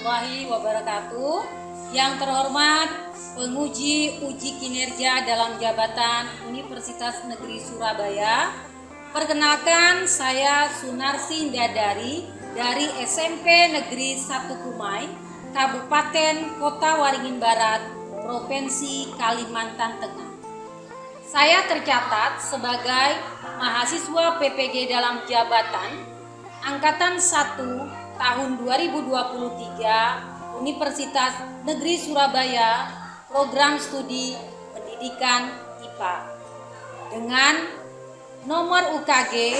warahmatullahi wabarakatuh. Yang terhormat penguji uji kinerja dalam jabatan Universitas Negeri Surabaya. Perkenalkan, saya Sunarsi Indadari dari SMP Negeri 1 Kumai, Kabupaten Kota Waringin Barat, Provinsi Kalimantan Tengah. Saya tercatat sebagai mahasiswa PPG dalam jabatan Angkatan 1 tahun 2023 Universitas Negeri Surabaya, program studi pendidikan IPA dengan nomor UKG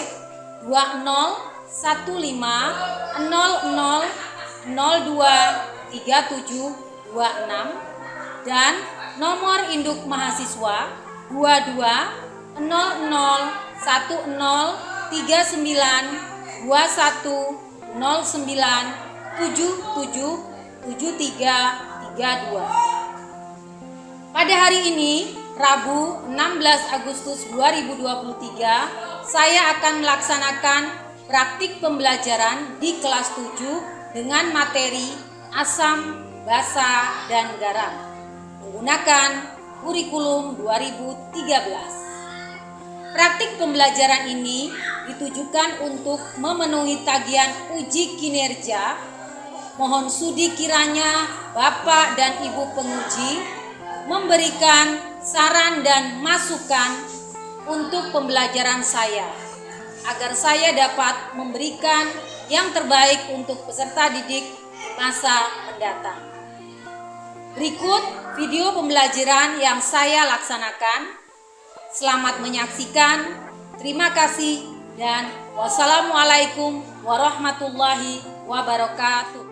201500023726 dan nomor induk mahasiswa 22091971977332. Pada hari ini, Rabu 16 Agustus 2023, saya akan melaksanakan praktik pembelajaran di kelas 7 dengan materi asam, basa, dan garam menggunakan kurikulum 2013. Praktik pembelajaran ini ditujukan untuk memenuhi tagihan uji kinerja. Mohon sudi kiranya Bapak dan Ibu penguji memberikan saran dan masukan untuk pembelajaran saya, agar saya dapat memberikan yang terbaik untuk peserta didik masa mendatang. Berikut video pembelajaran yang saya laksanakan. Selamat menyaksikan. Terima kasih dan wassalamualaikum warahmatullahi wabarakatuh.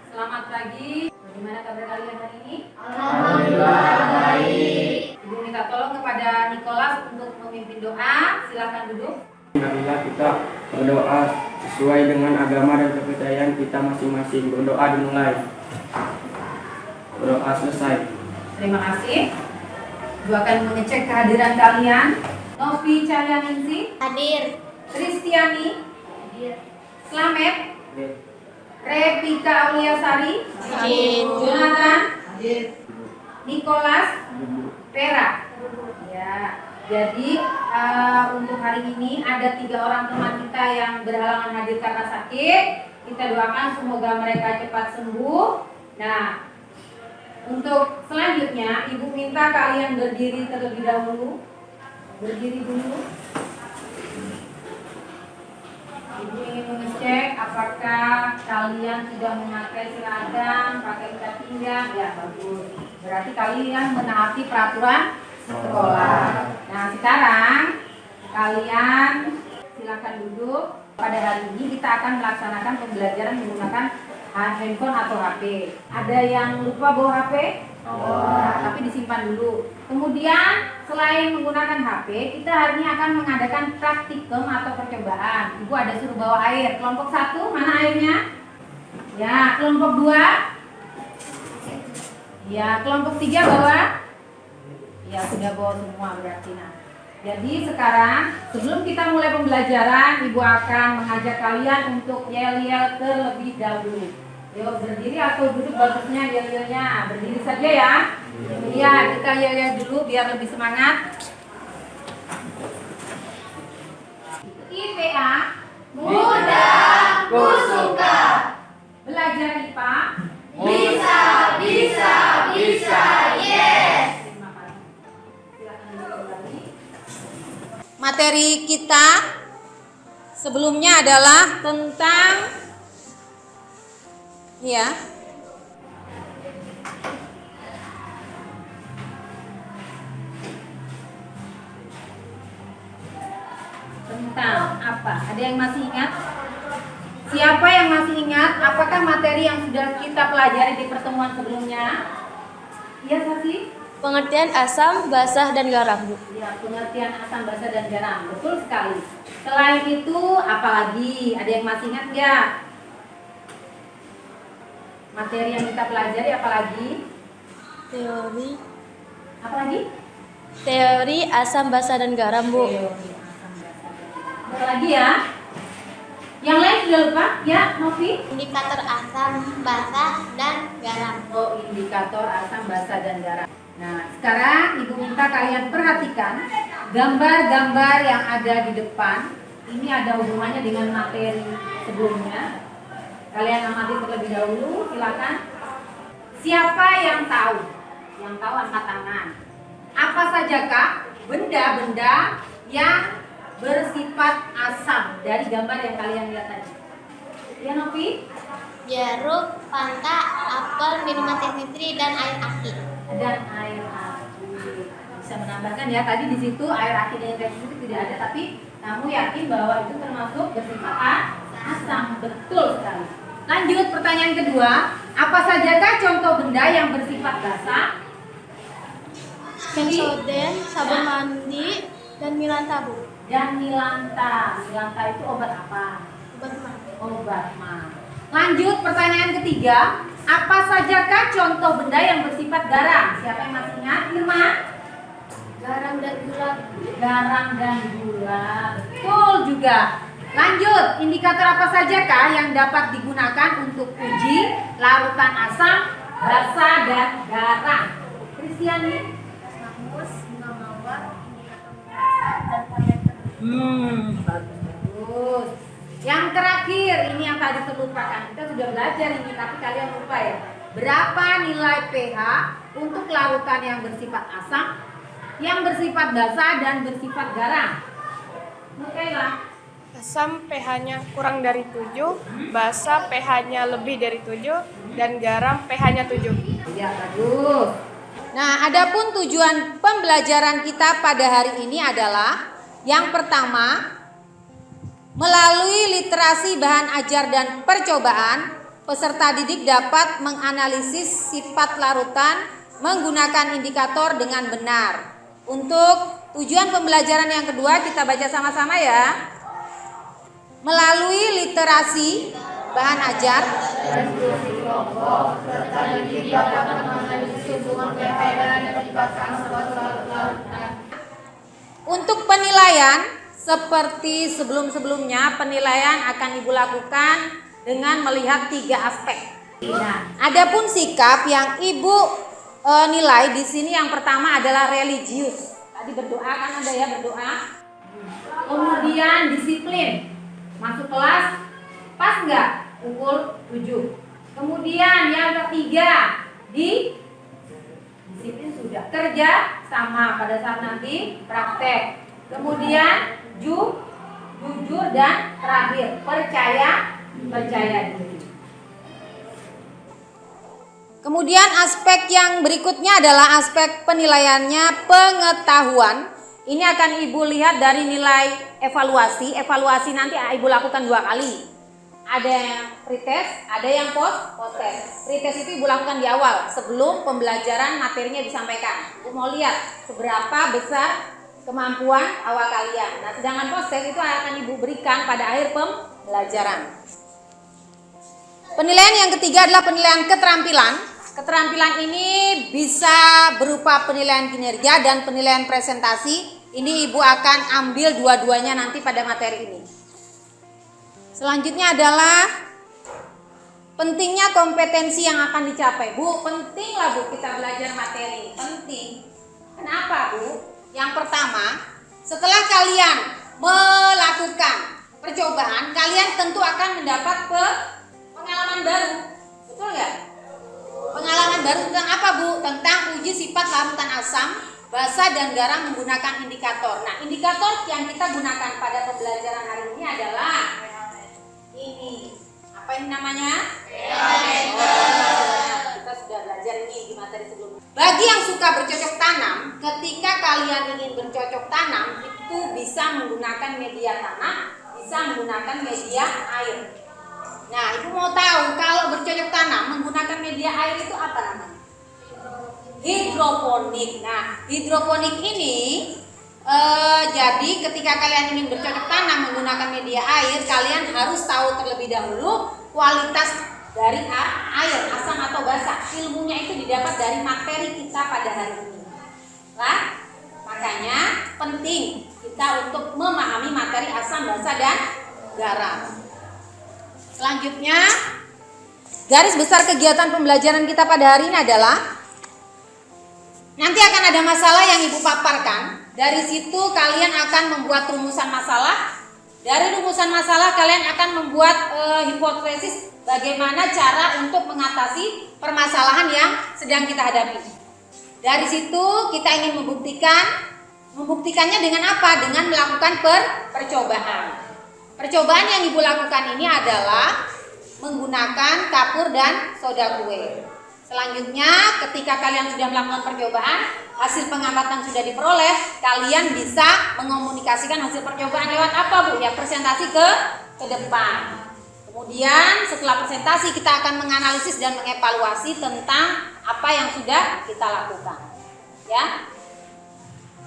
Selamat pagi. Bagaimana kabar kalian hari ini? Alhamdulillah baik. Ibu minta tolong kepada Nikolas untuk memimpin doa. Silakan duduk. Marilah kita berdoa sesuai dengan agama dan kepercayaan kita masing-masing. Berdoa dimulai. Berdoa selesai. Terima kasih. Ibu akan mengecek kehadiran kalian. Novi Cahyaningsih Hadir. Kristiani Hadir. Slamet Repika Auliasari Hadir. Jonathan Hadir. Nikolas Vera. Ya, jadi untuk hari ini ada 3 orang teman kita yang berhalangan hadir karena sakit. Kita doakan semoga mereka cepat sembuh. Nah, untuk selanjutnya Ibu minta kalian berdiri terlebih dahulu. Berdiri dulu. Ibu ingin mengecek apakah kalian sudah memakai seragam, pakai ikat pinggang. Ya, bagus. Berarti kalian menaati peraturan sekolah. Nah, sekarang kalian silakan duduk. Pada hari ini kita akan melaksanakan pembelajaran menggunakan handphone atau HP. Ada yang lupa bawa HP? Nah, tapi disimpan dulu. Kemudian selain menggunakan HP, kita hari ini akan mengadakan praktikum atau percobaan. Ibu ada suruh bawa air. Kelompok 1, mana airnya? Ya, kelompok 2. Ya, kelompok 3 bawa. Ya, sudah bawa semua berarti. Nah, jadi sekarang sebelum kita mulai pembelajaran, Ibu akan mengajak kalian untuk yel-yel terlebih dahulu. Yuk, berdiri atau duduk bagusnya yel-yelnya. Berdiri saja ya. Iya, kita yel-yel dulu biar lebih semangat. IPA Mudah, ku suka. Belajar IPA Bisa, yes. Terima kasih. Silakan duduk kembali. Materi kita sebelumnya adalah tentang tentang apa? Ada yang masih ingat? Siapa yang masih ingat? Apakah materi yang sudah kita pelajari di pertemuan sebelumnya? Iya, Sasi? Pengertian asam, basa, dan garam, Bu. Ya, pengertian asam, basa, dan garam. Betul sekali. Selain itu, apa lagi? Ada yang masih ingat nggak? Materi yang kita pelajari apa lagi? Teori. Apa lagi? Teori asam, basa, dan garam, Bu. Teori asam, basa, Sekali lagi ya. Yang lain sudah lupa? Ya, Novi? Indikator asam, basa, dan garam. Oh, indikator asam, basa, dan garam. Nah, sekarang Ibu minta kalian perhatikan gambar-gambar yang ada di depan. Ini ada hubungannya dengan materi sebelumnya. Kalian amati terlebih dahulu, silakan. Siapa yang tahu? Yang tahu angkat tangan. Apa sajakah benda-benda yang bersifat asam dari gambar yang kalian lihat tadi? Ya, Novi? Jeruk, fanta, apel, minuman teh nitri, dan air aki. Dan air aki. Bisa menambahkan ya, tadi di situ air aki dan teh nitri tidak ada, tapi kamu yakin bahwa itu termasuk bersifat asam. Betul sekali. Lanjut pertanyaan kedua, apa sajakah contoh benda yang bersifat basah? Sensoden, sabun mandi, dan milanta, Bu. Dan milanta. Milanta itu obat apa? Obat mah. Obat mah. Lanjut pertanyaan ketiga, apa sajakah contoh benda yang bersifat garam? Siapa yang masih ingat? Irma? Garam dan gula. Garam dan gula. Betul juga. Lanjut, indikator apa sajakah yang dapat digunakan untuk uji larutan asam, basa, dan garam? Kristiani? Bagus, bunga mawar, Bagus. Yang terakhir, ini yang tadi terlupakan. Kita sudah belajar ini, tapi kalian lupa ya. Berapa nilai pH untuk larutan yang bersifat asam, yang bersifat basa, dan bersifat garam? Oke lah. Asam pH-nya kurang dari 7, basa pH-nya lebih dari 7, dan garam pH-nya 7. Ya, bagus. Nah, adapun tujuan pembelajaran kita pada hari ini adalah yang pertama, melalui literasi bahan ajar dan percobaan, peserta didik dapat menganalisis sifat larutan menggunakan indikator dengan benar. Untuk tujuan pembelajaran yang kedua, kita baca sama-sama ya. Melalui literasi bahan ajar, untuk penilaian seperti sebelum-sebelumnya, penilaian akan Ibu lakukan dengan melihat 3 aspek. Nah, adapun sikap yang Ibu nilai di sini yang pertama adalah religius. Tadi berdoa kan ada ya, berdoa. Kemudian disiplin. Masuk kelas pas nggak? Pukul 7. Kemudian yang ketiga di disiplin sudah. Kerja sama pada saat nanti praktek. Kemudian jujur, dan terakhir percaya diri. Kemudian aspek yang berikutnya adalah aspek penilaiannya pengetahuan. Ini akan Ibu lihat dari nilai evaluasi. Evaluasi nanti Ibu lakukan 2 kali. Ada yang pretest, ada yang post-test. Pretest itu Ibu lakukan di awal sebelum pembelajaran materinya disampaikan. Ibu mau lihat seberapa besar kemampuan awal kalian. Nah, sedangkan post-test itu akan Ibu berikan pada akhir pembelajaran. Penilaian yang ketiga adalah penilaian keterampilan. Keterampilan ini bisa berupa penilaian kinerja dan penilaian presentasi. Ini Ibu akan ambil dua-duanya nanti pada materi ini. Selanjutnya adalah pentingnya kompetensi yang akan dicapai. Bu, penting lah Bu kita belajar materi. Penting. Kenapa Bu? Yang pertama, setelah kalian melakukan percobaan, kalian tentu akan mendapat pengalaman baru. Betul nggak? Pengalaman baru tentang apa Bu? Tentang uji sifat larutan asam, basa, dan garam menggunakan indikator. Nah, indikator yang kita gunakan pada pembelajaran hari ini adalah ini. Apa ini namanya? Kita sudah belajar ini di materi sebelumnya. Bagi yang suka bercocok tanam, ketika kalian ingin bercocok tanam, itu bisa menggunakan media tanah, bisa menggunakan media air. Nah, Ibu mau tahu kalau bercocok tanam menggunakan media air itu apa namanya? Hidroponik. Nah, hidroponik ini jadi ketika kalian ingin bercocok tanam menggunakan media air, kalian harus tahu terlebih dahulu kualitas dari air, asam atau basa. Ilmunya itu didapat dari materi kita pada hari ini. Nah, makanya penting kita untuk memahami materi asam, basa, dan garam. Selanjutnya, garis besar kegiatan pembelajaran kita pada hari ini adalah nanti akan ada masalah yang Ibu paparkan. Dari situ kalian akan membuat rumusan masalah. Dari rumusan masalah kalian akan membuat hipotesis bagaimana cara untuk mengatasi permasalahan yang sedang kita hadapi. Dari situ kita ingin membuktikannya dengan apa? Dengan melakukan percobaan. Percobaan yang Ibu lakukan ini adalah menggunakan kapur dan soda kue. Selanjutnya, ketika kalian sudah melakukan percobaan, hasil pengamatan sudah diperoleh, kalian bisa mengomunikasikan hasil percobaan lewat apa, Bu? Ya, presentasi ke depan. Kemudian setelah presentasi kita akan menganalisis dan mengevaluasi tentang apa yang sudah kita lakukan. Ya.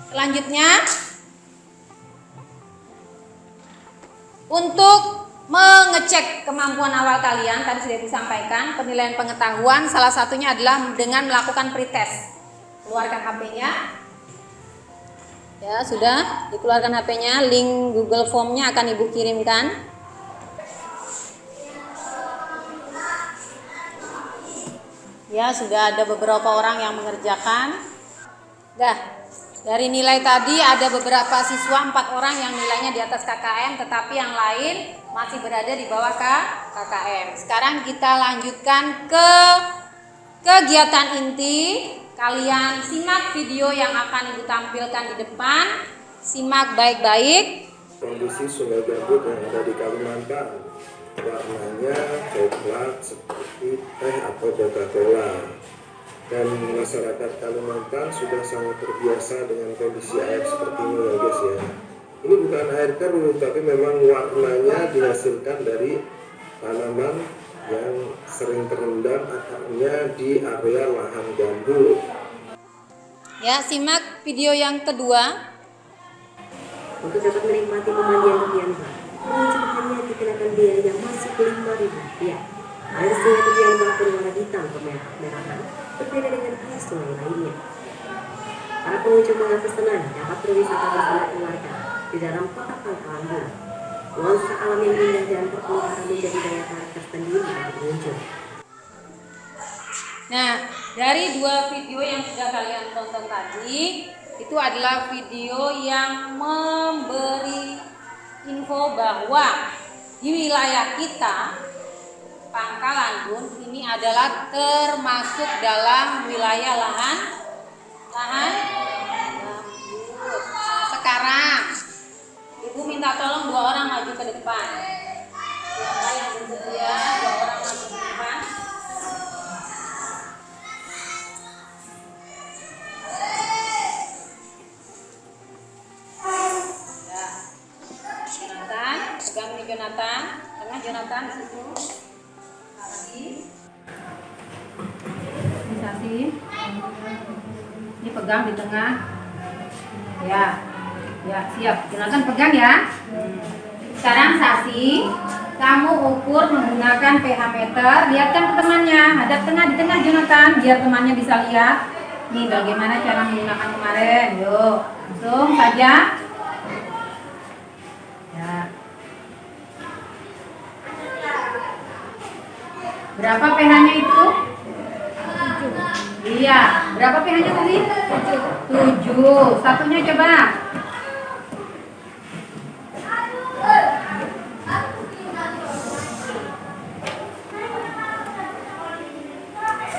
Selanjutnya, untuk mengecek kemampuan awal kalian, tadi sudah disampaikan, penilaian pengetahuan salah satunya adalah dengan melakukan pretest. Keluarkan HP-nya. Ya, sudah dikeluarkan HP-nya, link Google Form-nya akan Ibu kirimkan. Ya, sudah ada beberapa orang yang mengerjakan. Dari nilai tadi ada beberapa siswa, 4 orang yang nilainya di atas KKM, tetapi yang lain masih berada di bawah KKM. Sekarang kita lanjutkan ke kegiatan inti. Kalian simak video yang akan Ibu tampilkan di depan. Simak baik-baik. Kondisi Sungai Gambut yang ada di Kalimantan, warnanya coklat seperti teh atau Coca-Cola. Dan masyarakat Kalimantan sudah sangat terbiasa dengan kondisi air seperti ini ya guys ya. Ini bukan air keruh, tapi memang warnanya dihasilkan dari tanaman yang sering terendam akarnya di area lahan gambut. Ya, simak video yang kedua. Untuk dapat menikmati pemandian tepian bah, pengunjung hanya dikenakan biaya yang masih Rp5.000. Air sungai tepian bah berwarna hitam kemerahan, berbeda dengan air sungai lainnya. Para pengunjung mengaku senang dapat berwisata bersama keluarga di dalam kota Pangkalan Bun. Nuansa alam yang indah dan terpelihara menjadi daya tarik tersendiri bagi pengunjung. Nah, dari 2 video yang sudah kalian tonton tadi, itu adalah video yang memberi info bahwa di wilayah kita, Pangkalan Bun ini adalah termasuk dalam wilayah lahan gambut. Sekarang Ibu minta tolong 2 orang maju ke depan. Siapa yang bersedia? 2 orang maju ke depan. Jonathan, pegang nih Jonathan, tengah Jonathan di situ. Lagi. Ini Sasi. Ini pegang di tengah. Ya, ya siap. Jonathan pegang ya. Sekarang Sasi, kamu ukur menggunakan pH meter. Lihatkan ke temannya. Hadap tengah di tengah Jonathan, biar temannya bisa lihat. Nih bagaimana cara menggunakan kemarin. Yuk, langsung saja. Ya. Berapa pH-nya itu? 7. Iya. Berapa pH-nya tadi? 7. Satunya coba.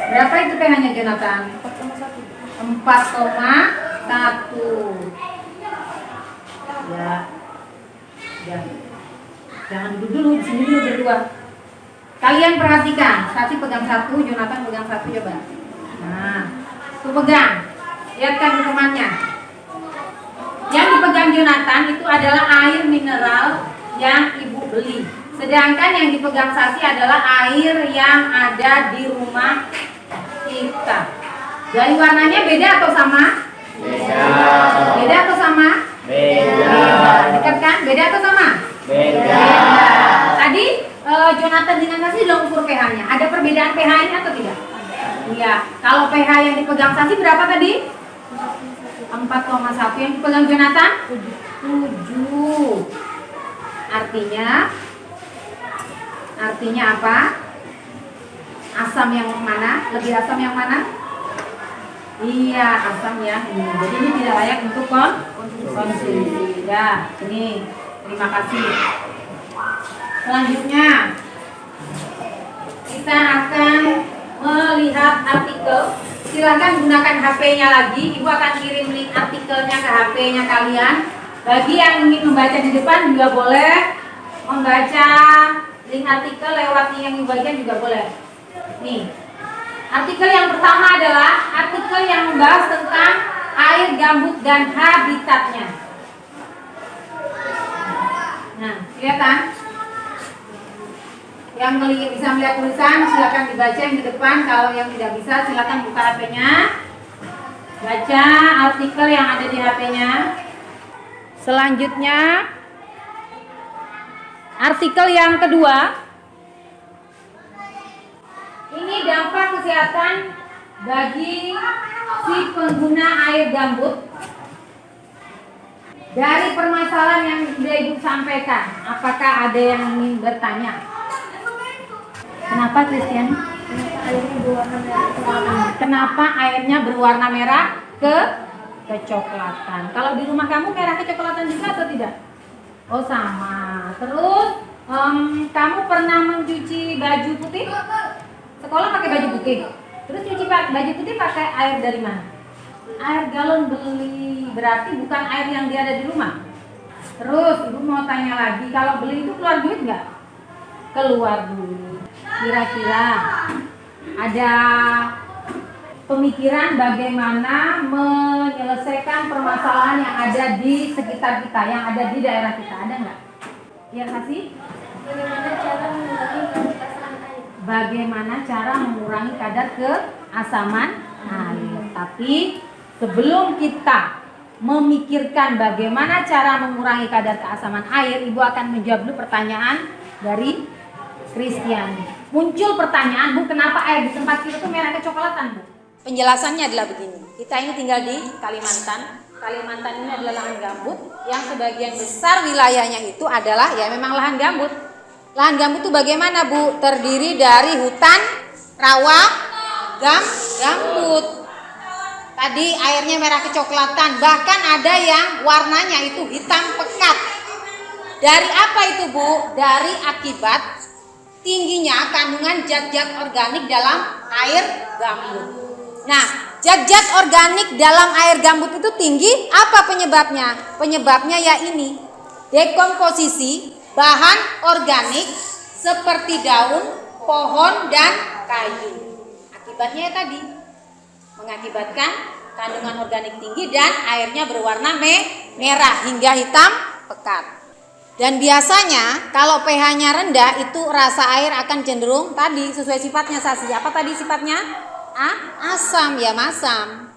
Berapa itu pH-nya Jonathan? 4,1. Ya. Ya. Jangan duduk dulu, di sini dulu berdua. Kalian perhatikan, Sasi pegang 1, Jonathan pegang 1 coba. Nah, tuh pegang. Lihatkan ke temannya. Yang dipegang Jonathan itu adalah air mineral yang Ibu beli. Sedangkan yang dipegang Sasi adalah air yang ada di rumah kita. Dari warnanya beda atau sama? Beda. Beda atau sama? Beda. Dekat kan? Beda atau sama? Beda. Tadi Jonathan dengan Sasi sudah ukur pH-nya. Ada perbedaan pH-nya atau tidak? Iya. Kalau pH yang dipegang Sasi berapa tadi? 4,1. 4,1 yang dipegang Jonathan? 7. Artinya apa? Asam yang mana? Lebih asam yang mana? Iya, asam yang ini. Jadi ini tidak layak untuk konsumsi. Ya, ini. Terima kasih. Selanjutnya kita akan melihat artikel. Silakan gunakan HP-nya lagi. Ibu akan kirim link artikelnya ke HP-nya kalian. Bagi yang ingin membaca di depan juga boleh, membaca link artikel lewat link yang dibagikan juga boleh. Nih, artikel yang pertama adalah artikel yang membahas tentang air gambut dan habitatnya. Nah, kelihatan? Yang bisa melihat tulisan silakan dibaca yang di depan. Kalau yang tidak bisa silakan buka HP-nya, baca artikel yang ada di HP-nya. Selanjutnya artikel yang kedua. Ini dampak kesehatan bagi si pengguna air gambut dari permasalahan yang sudah Ibu sampaikan. Apakah ada yang ingin bertanya? Kenapa Christian? Kenapa airnya berwarna merah kecoklatan? Kalau di rumah kamu merah kecoklatan juga atau tidak? Oh sama. Terus kamu pernah mencuci baju putih? Sekolah pakai baju putih. Terus cuci baju putih pakai air dari mana? Air galon beli. Berarti bukan air yang dia ada di rumah. Terus Ibu mau tanya lagi, kalau beli itu keluar duit nggak? Keluar duit. Kira-kira ada pemikiran bagaimana menyelesaikan permasalahan yang ada di sekitar kita, yang ada di daerah kita, ada nggak? Ya Sasi? Bagaimana cara mengurangi kadar keasaman air. Tapi sebelum kita memikirkan bagaimana cara mengurangi kadar keasaman air, Ibu akan menjawab dulu pertanyaan dari Christian. Muncul pertanyaan, Bu, kenapa air di tempat kita itu merah kecoklatan, Bu? Penjelasannya adalah begini. Kita ini tinggal di Kalimantan. Kalimantan ini adalah lahan gambut yang sebagian besar wilayahnya itu adalah ya memang lahan gambut. Lahan gambut itu bagaimana, Bu? Terdiri dari hutan, rawa, gambut. Tadi airnya merah kecoklatan, bahkan ada yang warnanya itu hitam pekat. Dari apa itu, Bu? Dari akibat tingginya kandungan zat-zat organik dalam air gambut. Nah, zat-zat organik dalam air gambut itu tinggi, apa penyebabnya? Penyebabnya ya ini, dekomposisi bahan organik seperti daun, pohon, dan kayu. Akibatnya ya tadi, mengakibatkan kandungan organik tinggi dan airnya berwarna merah hingga hitam pekat. Dan biasanya kalau pH-nya rendah itu rasa air akan cenderung tadi sesuai sifatnya Sasi. Apa tadi sifatnya? Asam ya, masam.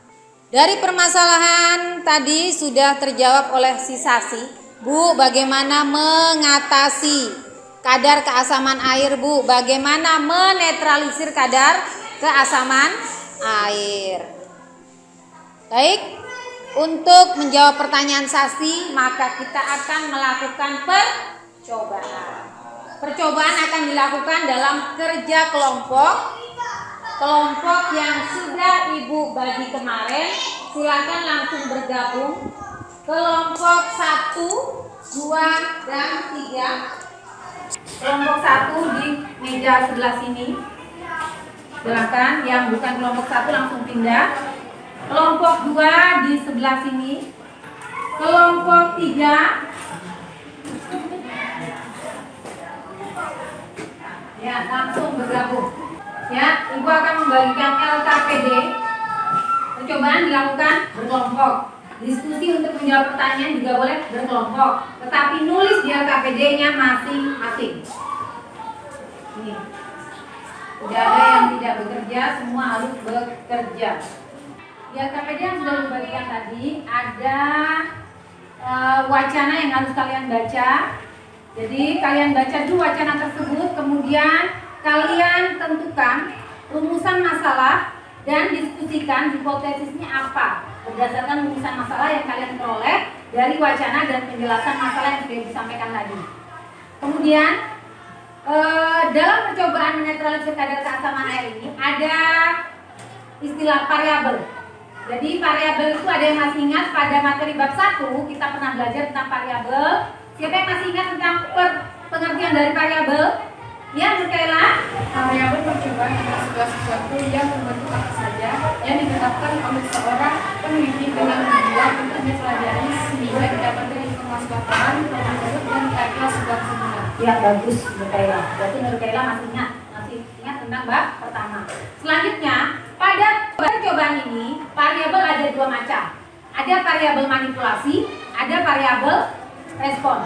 Dari permasalahan tadi sudah terjawab oleh si Sasi. Bu, bagaimana mengatasi kadar keasaman air, Bu? Bagaimana menetralisir kadar keasaman air? Baik, untuk menjawab pertanyaan Sasi, maka kita akan melakukan percobaan. Percobaan akan dilakukan dalam kerja kelompok. Kelompok yang sudah Ibu bagi kemarin, silakan langsung bergabung. Kelompok 1, 2, dan 3. Kelompok 1 di meja sebelah sini. Silakan yang bukan kelompok 1 langsung pindah. Kelompok 2 di sebelah sini. Kelompok 3 ya langsung bergabung. Ya, Ibu akan membagikan LKPD. Percobaan dilakukan berkelompok. Diskusi untuk menjawab pertanyaan juga boleh berkelompok, tetapi nulis di LKPD-nya masing-masing. Ini. Tidak ada yang tidak bekerja, semua harus bekerja. Di LKPD yang sudah dibagikan tadi ada wacana yang harus kalian baca. Jadi kalian baca dulu wacana tersebut, kemudian kalian tentukan rumusan masalah dan diskusikan hipotesisnya apa. berdasarkan rumusan masalah yang kalian peroleh dari wacana dan penjelasan masalah yang sudah disampaikan tadi. Kemudian dalam percobaan menetralisir kadar keasaman air ini ada istilah variabel. Jadi variabel itu ada yang masih ingat pada materi bab 1 kita pernah belajar tentang variabel. Siapa yang masih ingat tentang pengertian dari variabel? Ya, Mikaela. Variabel percobaan adalah segala sesuatu yang membentuk apa saja yang ditetapkan oleh seorang peneliti dengan tujuan untuk dipelajari sehingga didapatkan informasi lapangan tersebut dan kira sebuah kesimpulan. Ya, bagus Mikaela. Berarti Mikaela masih ingat tentang bab pertama. Selanjutnya, pada percobaan ini variabel ada dua macam. Ada variabel manipulasi, ada variabel respon.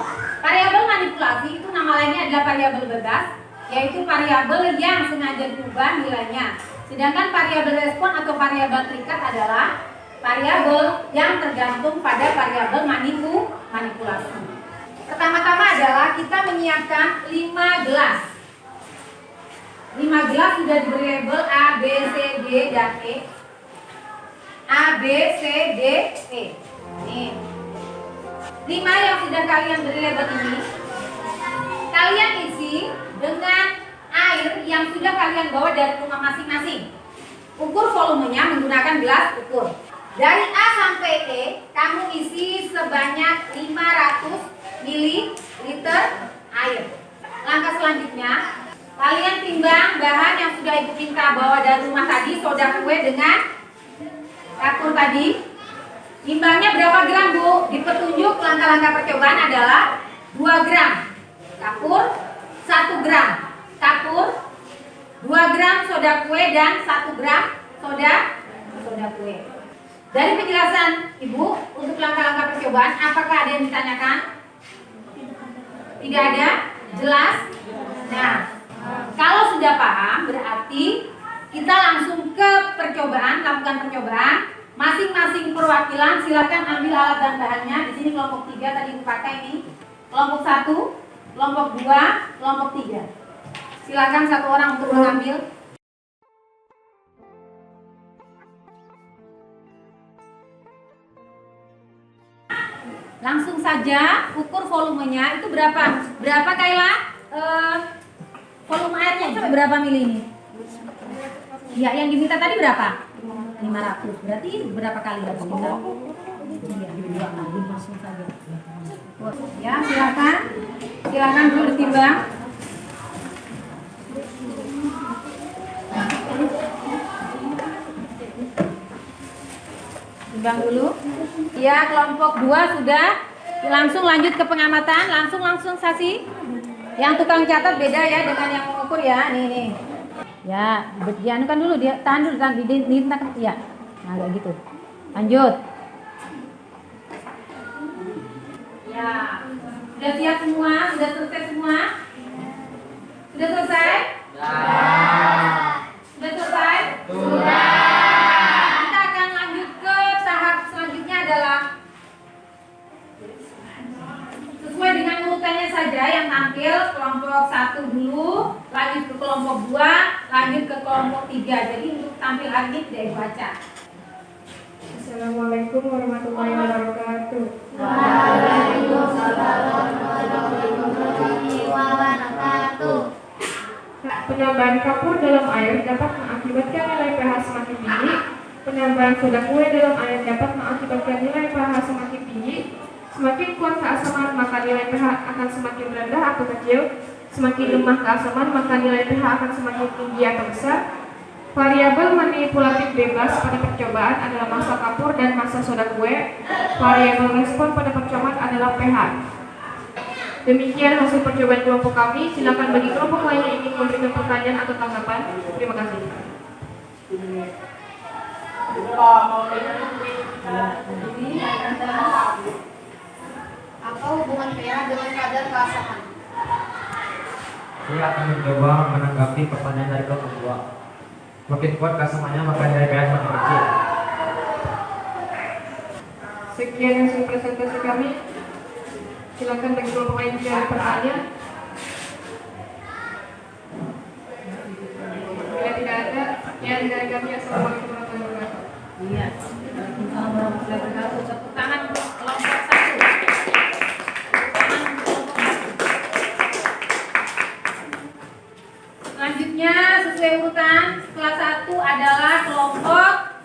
Variabel manipulasi itu nama lainnya adalah variabel bebas, yaitu variabel yang sengaja diubah nilainya. Sedangkan variabel respon atau variabel terikat adalah variabel yang tergantung pada variabel manipulasi. Pertama-tama adalah kita menyiapkan 5 gelas. 5 gelas sudah diberi label A, B, C, D, dan E. A, B, C, D, E. Nih. 5 yang sudah kalian beri label ini, kalian isi dengan air yang sudah kalian bawa dari rumah masing-masing. Ukur volumenya menggunakan gelas ukur. Dari A sampai E, kamu isi sebanyak 500 ml air. Langkah selanjutnya, kalian timbang bahan yang sudah ibu minta bawa dari rumah tadi, soda kue dengan kapur tadi. Timbangnya berapa gram, Bu? Di petunjuk langkah-langkah percobaan adalah 2 gram kapur, 1 gram kapur, 2 gram soda kue, dan 1 gram soda kue. Dari penjelasan Ibu untuk langkah-langkah percobaan, apakah ada yang ditanyakan? Tidak ada? Jelas? Nah, kalau sudah paham berarti kita langsung ke percobaan, lakukan percobaan. Masing-masing perwakilan silakan ambil alat dan bahannya. Di sini kelompok 3 tadi Ibu pakai ini. Kelompok 1, kelompok 2, kelompok 3. Silakan satu orang untuk mengambil. Langsung saja ukur volumenya itu berapa? Berapa Kayla? Volume airnya itu berapa mili ini? Ya, yang diminta tadi berapa? 500. Berarti berapa kali lagi? Iya, langsung saja. Ya, silakan. Silakan dulu ditimbang. Timbang dulu. Ya, kelompok 2 sudah. Langsung lanjut ke pengamatan. Langsung Sasi. Yang tukang catat beda ya dengan yang mengukur ya. Nih. Ya, dianukan dulu, dia tahan dulu, ya. Nah, kayak gitu. Lanjut. Ya. Sudah siap semua? Sudah selesai semua? Sudah selesai? Sudah selesai? Kita akan lanjut ke tahap selanjutnya adalah sesuai dengan urutannya saja yang tampil. Kelompok 1 dulu, lanjut ke kelompok 2, lanjut ke kelompok 3. Jadi untuk tampil lagi tidak dibaca. Assalamualaikum warahmatullahi wabarakatuh. Waalaikumsalam warahmatullahi wabarakatuh. Penambahan kapur dalam air dapat mengakibatkan nilai pH semakin tinggi. Penambahan soda kue dalam air dapat mengakibatkan nilai pH semakin tinggi. Semakin kuat keasaman maka nilai pH akan semakin rendah atau kecil. Semakin lemah keasaman maka nilai pH akan semakin tinggi atau besar. Variabel manipulatif bebas pada percobaan adalah massa kapur dan massa soda kue. Variabel respon pada percobaan adalah pH. Demikian hasil percobaan kelompok kami. Silakan bagi kelompok lain yang ingin memberikan pertanyaan atau tanggapan. Terima kasih. Apa hubungan pH dengan kadar keasaman? Saya akan mencoba menanggapi pertanyaan dari kelompok 2. Makin kuat keasamannya maka nilai pH makin kecil. Sekian hasil presentasi kami. Silakan bagi kelompok lain yang ada pertanyaan. Bila tidak ada, sekian dari kami. Assalamualaikum warahmatullahi wabarakatuh. Iya. sudah bergabung. Tepuk tangan untuk kelompok 1. Selanjutnya sesuai urutan, kelas 1 adalah kelompok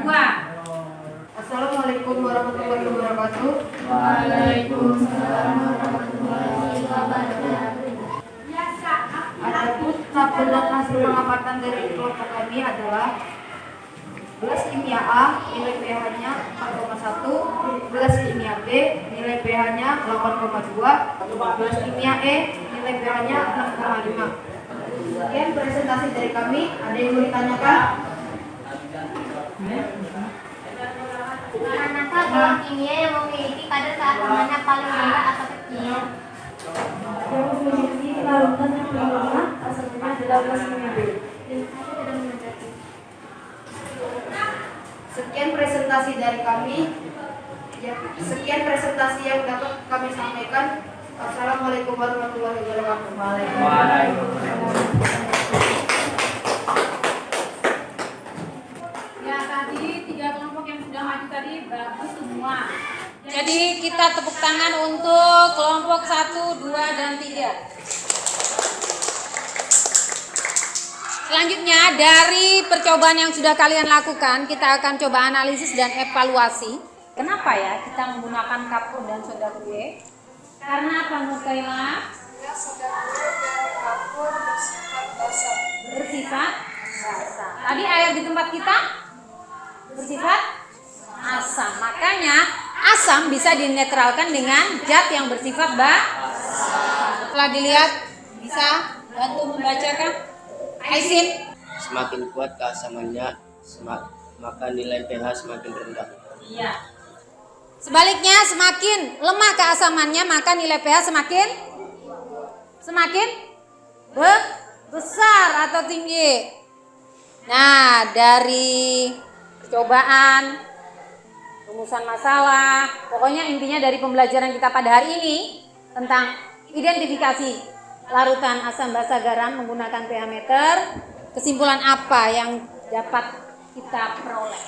2. Assalamualaikum warahmatullahi wabarakatuh. Waalaikumsalam warahmatullahi wabarakatuh. Adapun tabel dan hasil pengamatan dari kelompok kami adalah beras kimia A, nilai pH-nya 4,1, beras kimia B, nilai pH-nya 8,2, beras kimia E, nilai pH-nya 6,5. Sekian presentasi dari kami. Ada yang mau ditanyakan? Manakah bahan kimia yang memiliki kadar keasamannya paling rendah atau kecil? Yang memiliki larutan yang paling lemah asalnya adalah beras kimia B. Sekian presentasi dari kami. Sekian presentasi yang dapat kami sampaikan. Assalamualaikum warahmatullahi wabarakatuh. Ya, tadi 3 kelompok yang sudah maju tadi bagus semua. Jadi kita tepuk tangan untuk kelompok 1, 2, dan 3. Selanjutnya dari percobaan yang sudah kalian lakukan, kita akan coba analisis dan evaluasi. Kenapa ya kita menggunakan kapur dan soda kue? Karena apa, Nukaila? Ya, soda kue dan kapur bersifat basah. Bersifat basah. Tadi air di tempat kita bersifat asam. Makanya asam bisa dinetralkan dengan zat yang bersifat basah. Setelah dilihat, bisa bantu membacakan? Aisin. Semakin kuat keasamannya, maka nilai pH semakin rendah. Iya. Sebaliknya, semakin lemah keasamannya, maka nilai pH semakin besar atau tinggi. Nah, dari percobaan, rumusan masalah, pokoknya intinya dari pembelajaran kita pada hari ini tentang identifikasi larutan asam basa garam menggunakan pH meter, kesimpulan apa yang dapat kita peroleh?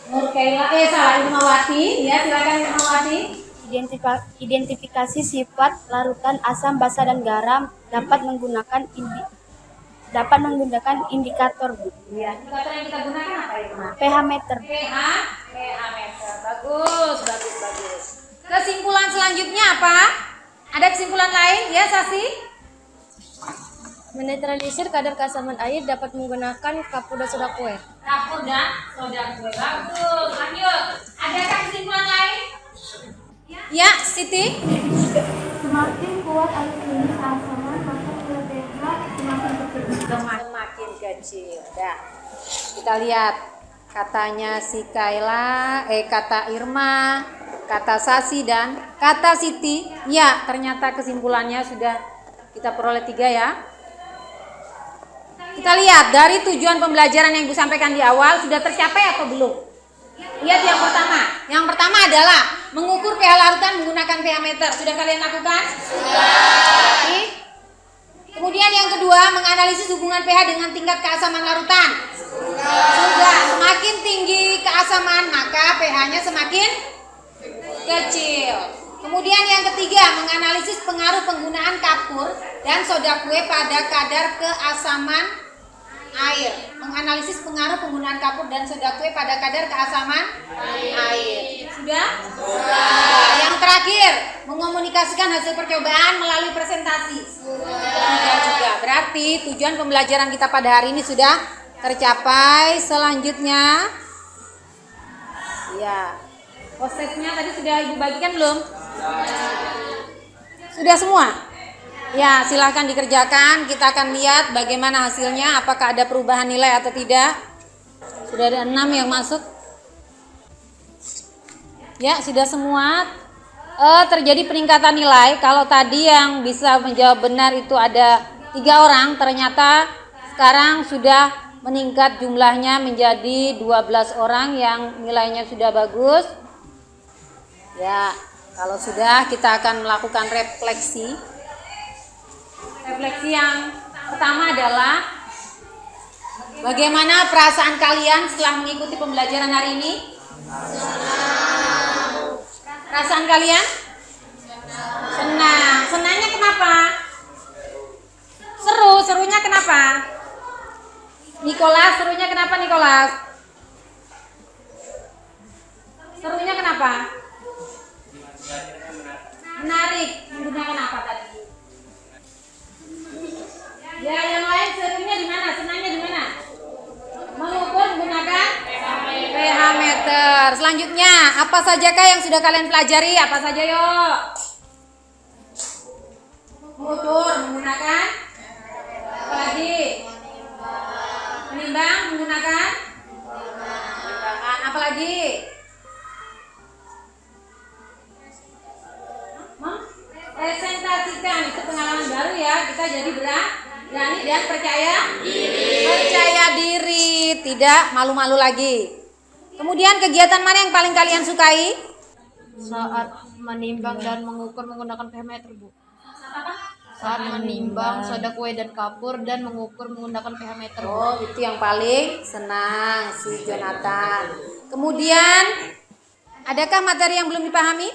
Irmawati, ya silakan Irmawati. Identifikasi sifat larutan asam basa dan garam dapat menggunakan indikator, Bu. Ya, indikator yang kita gunakan apa ya, Irma? pH meter. pH meter. Bagus. Kesimpulan selanjutnya apa? Ada kesimpulan lain? Ya, Sasi? Menetralisir kadar keasaman air dapat menggunakan kapur dan soda kue. Kapur dan soda kue. Bagus. Lanjut. Adakah kesimpulan lain? Ya, Siti? Semakin kuat air ini keasaman, maka nilai pH semakin kecil. Semakin kecil. Dah. Kita lihat katanya si Kaila, kata Irma, kata Sasi dan kata Siti. Ya, ternyata kesimpulannya sudah kita peroleh 3 ya. Kita lihat dari tujuan pembelajaran yang Ibu sampaikan di awal sudah tercapai atau belum? Lihat yang pertama. Yang pertama adalah mengukur pH larutan menggunakan pH meter. Sudah kalian lakukan? Sudah. Kemudian yang kedua, menganalisis hubungan pH dengan tingkat keasaman larutan. Sudah. Semakin tinggi keasaman, maka pH-nya semakin kecil. Kemudian yang ketiga, menganalisis pengaruh penggunaan kapur dan soda kue pada kadar keasaman air. Menganalisis pengaruh penggunaan kapur dan soda kue pada kadar keasaman air. Sudah? Sudah. Yang terakhir, mengomunikasikan hasil percobaan melalui presentasi. Sudah juga. Berarti tujuan pembelajaran kita pada hari ini sudah tercapai. Selanjutnya, ya, prosesnya tadi sudah Ibu bagikan belum? Sudah semua? Ya, silahkan dikerjakan. Kita akan lihat bagaimana hasilnya, apakah ada perubahan nilai atau tidak. Sudah ada 6 yang masuk. Ya, sudah semua. Terjadi peningkatan nilai. Kalau tadi yang bisa menjawab benar itu ada 3 orang, ternyata sekarang sudah meningkat jumlahnya menjadi 12 orang yang nilainya sudah bagus. Ya, kalau sudah, kita akan melakukan refleksi. Refleksi yang pertama adalah Bagaimana perasaan kalian setelah mengikuti pembelajaran hari ini? Perasaan kalian? Senang. Senangnya kenapa? Serunya kenapa? Nikolas, serunya kenapa Nikolas? Serunya kenapa? Menarik. Menggunakan apa tadi? Ya, yang lain serunya di mana? Senangnya di mana? Mengukur menggunakan pH meter. Selanjutnya, apa sajakah yang sudah kalian pelajari? Apa saja yuk? Mengukur menggunakan apa lagi? Menimbang menggunakan timbangan. Apa lagi? Presentasikan. Itu pengalaman baru ya. Kita jadi berani dan percaya diri, tidak malu-malu lagi. Kemudian kegiatan mana yang paling kalian sukai? Saat menimbang dan mengukur menggunakan pH meter, Bu. Saat menimbang soda kue dan kapur dan mengukur menggunakan pH meter. Oh, itu yang paling senang si Jonathan. Kemudian, adakah materi yang belum dipahami?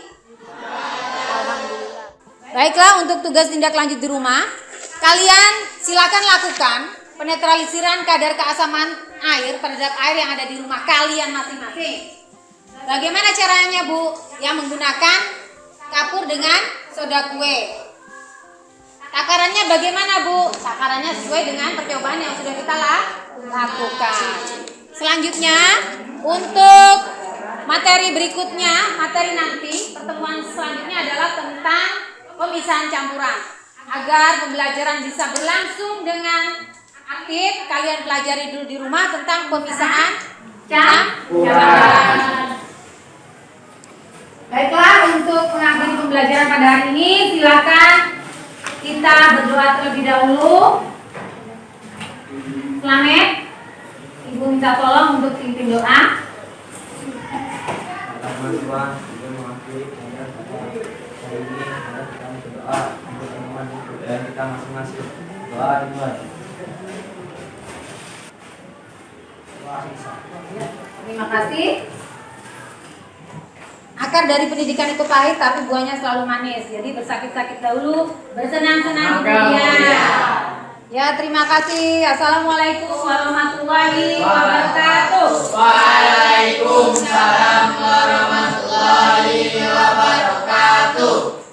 Alhamdulillah. Baiklah, untuk tugas tindak lanjut di rumah, kalian silakan lakukan penetralisiran kadar keasaman air terhadap air yang ada di rumah kalian masing-masing. Bagaimana caranya, Bu? Yang menggunakan kapur dengan soda kue. Takarannya bagaimana, Bu? Takarannya sesuai dengan percobaan yang sudah kita lakukan. Selanjutnya, untuk materi berikutnya, materi nanti, pertemuan selanjutnya adalah tentang pemisahan campuran. Agar pembelajaran bisa berlangsung dengan aktif, kalian pelajari dulu di rumah tentang pemisahan campuran. Baiklah, untuk mengakhiri pembelajaran pada hari ini, silakan kita berdoa terlebih dahulu. Selamat, Ibu minta tolong untuk pimpin doa. Tuhan, juga mewakili kemudian pada hari ini adalah kita berdoa untuk teman budaya kita masing-masing. Doa dimulai. Terima kasih. Akar dari pendidikan itu pahit, tapi buahnya selalu manis. Jadi bersakit-sakit dahulu, bersenang-senang kemudian. Ya, terima kasih. Assalamualaikum warahmatullahi wabarakatuh. Waalaikumsalam warahmatullahi wabarakatuh.